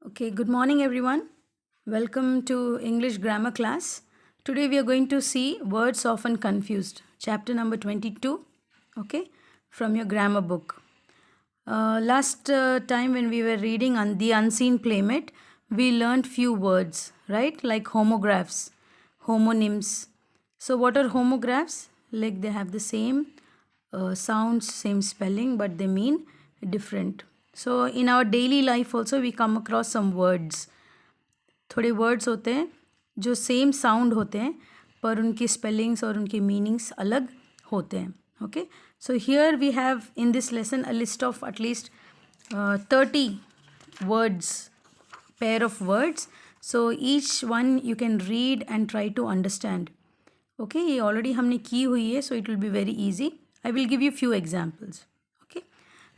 Okay, good morning everyone. Welcome to English grammar class. Today we are going to see words often confused, chapter number 22, okay, from your grammar book. Last time when we were reading on The Unseen Playmate, we learned few words, right? Like homographs, homonyms. So what are homographs? Like they have the same sounds, same spelling, but they mean different. So in our daily life also we come across some words. थोड़े words होते हैं जो same sound होते हैं पर उनकी spellings और उनके मीनिंग्स अलग होते हैं. Okay, so here we have in this lesson a list of at least 30 words, pair of words. So each one you can read and try to understand. Okay, ये already हमने की हुई है, so it will be very easy. I will give you few examples. Okay,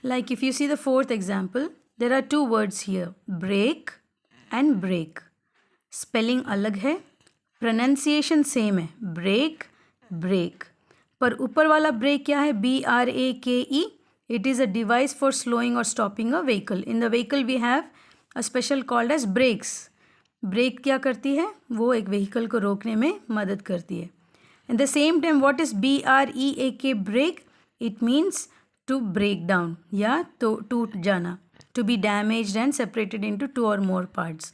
like if you see the fourth example, there are two words here, break and break. Spelling अलग है, pronunciation same है, break brake, पर ऊपर वाला brake क्या है, BRAKE. It is a device for slowing और stopping a vehicle. In the vehicle we have a special called as brakes. Brake क्या करती है, वो एक व्हीकल को रोकने में मदद करती है. At the same time what is BREAK break, it means to break down या तो टूट जाना, to be damaged and separated into two or more parts.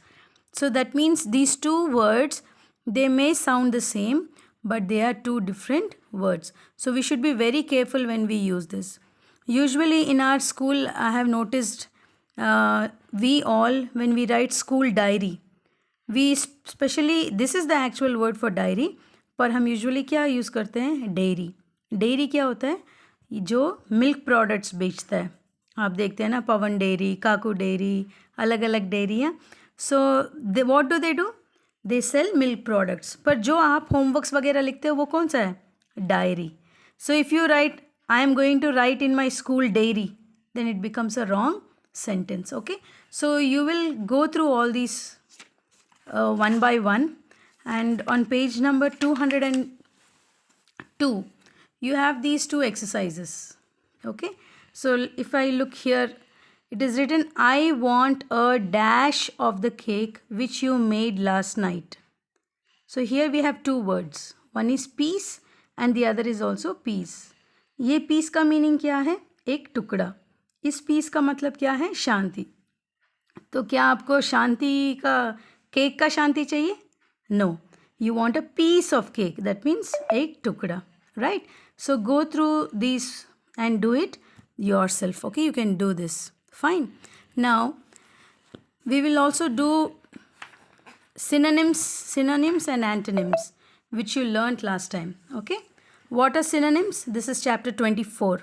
So that means these two words, they may sound the same, but they are two different words. So we should be very careful when we use this. Usually in our school, I have noticed we all, when we write school diary, we specially, this is the actual word for diary, पर हम usually क्या use करते हैं, dairy. Dairy क्या होता है, जो milk products बेचता है. आप देखते हैं ना, पवन डेयरी, काकू डेयरी, अलग अलग डेयरियाँ. So they what do they do, they sell milk products. पर जो आप होमवर्क्स वगैरह लिखते हो वो कौन सा है, diary. So if you write I am going to write in my school dairy, then it becomes a wrong sentence. Okay, so you will go through all these one by one, and on page number 202 you have these two exercises. Okay, so if I look here, it is written, I want a dash of the cake which you made last night. So here we have two words, one is piece and the other is also piece. ये piece का meaning क्या है, एक टुकड़ा. इस piece का मतलब क्या है, शांति. तो क्या आपको शांति का, केक का शांति चाहिए, no, you want a piece of cake, that means एक टुकड़ा, right? So go through these and do it yourself. Okay, you can do this, fine. Now we will also do synonyms and antonyms, which you learnt last time. Okay, what are synonyms? This is chapter 24.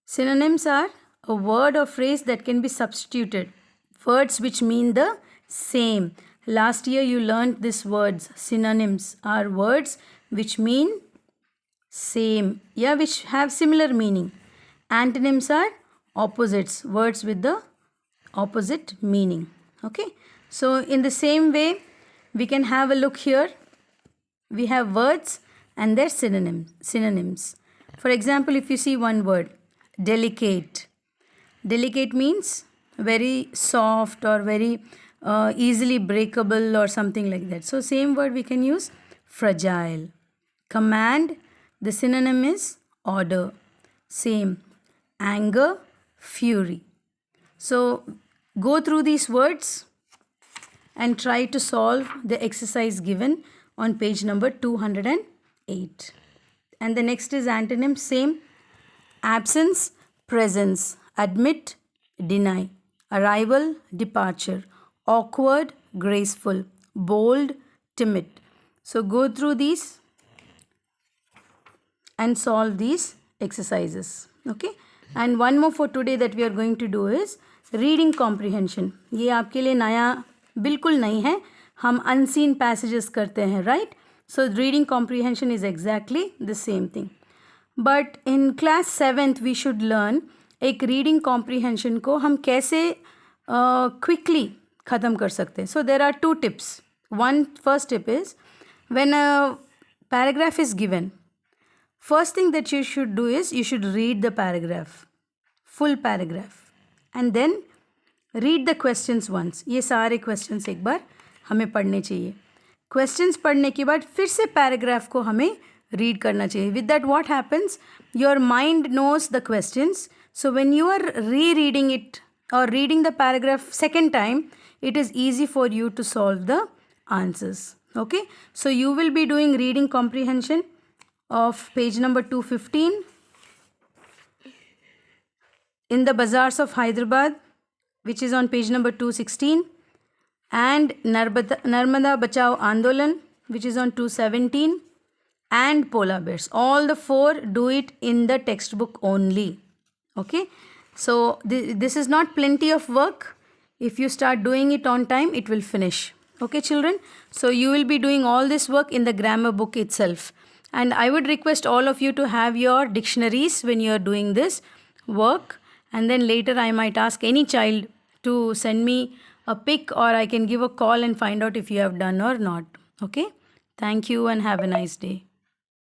Synonyms are a word or phrase that can be substituted, words which mean the same. Last year you learnt these words. Synonyms are words which mean same, yeah, which have similar meaning. Antonyms are opposites, words with the opposite meaning. Okay, so in the same way we can have a look here. We have words and their synonyms. For example, if you see one word, delicate. Delicate means very soft or very easily breakable or something like that. So same word we can use, fragile. Command, the synonym is order. Same, anger, fury. So go through these words and try to solve the exercise given on page number 208. And the next is antonym, same, absence, presence, admit, deny, arrival, departure, awkward, graceful, bold, timid. So go through these and solve these exercises. Okay, and one more for today that we are going to do is reading comprehension. ये आपके लिए नया बिल्कुल नहीं है, हम unseen passages करते हैं, right? So reading comprehension is exactly the same thing. But in class 7th we should learn एक reading comprehension को हम कैसे quickly ख़त्म कर सकते हैं. So there are two tips. First tip is, when a paragraph is given, first thing that you should do is you should read the paragraph, full paragraph, and then read the questions once, ये सारे questions एक बार हमें पढ़ने चाहिए. Questions पढ़ने के बाद फिर से पैराग्राफ को हमें रीड करना चाहिए. With that what happens, your mind knows the questions, so when you are reading it or reading the paragraph second time, it is easy for you to solve the answers. Okay, so you will be doing reading comprehension of page number 215 in the Bazaars of Hyderabad, which is on page number 216, and Narmada Bachao Andolan, which is on 217, and polar bears. All the four do it in the textbook only. Okay, so this is not plenty of work. If you start doing it on time, it will finish. Okay, children, so you will be doing all this work in the grammar book itself, and I would request all of you to have your dictionaries when you are doing this work, and then later I might ask any child to send me a pic, or I can give a call and find out if you have done or not. Okay, thank you and have a nice day.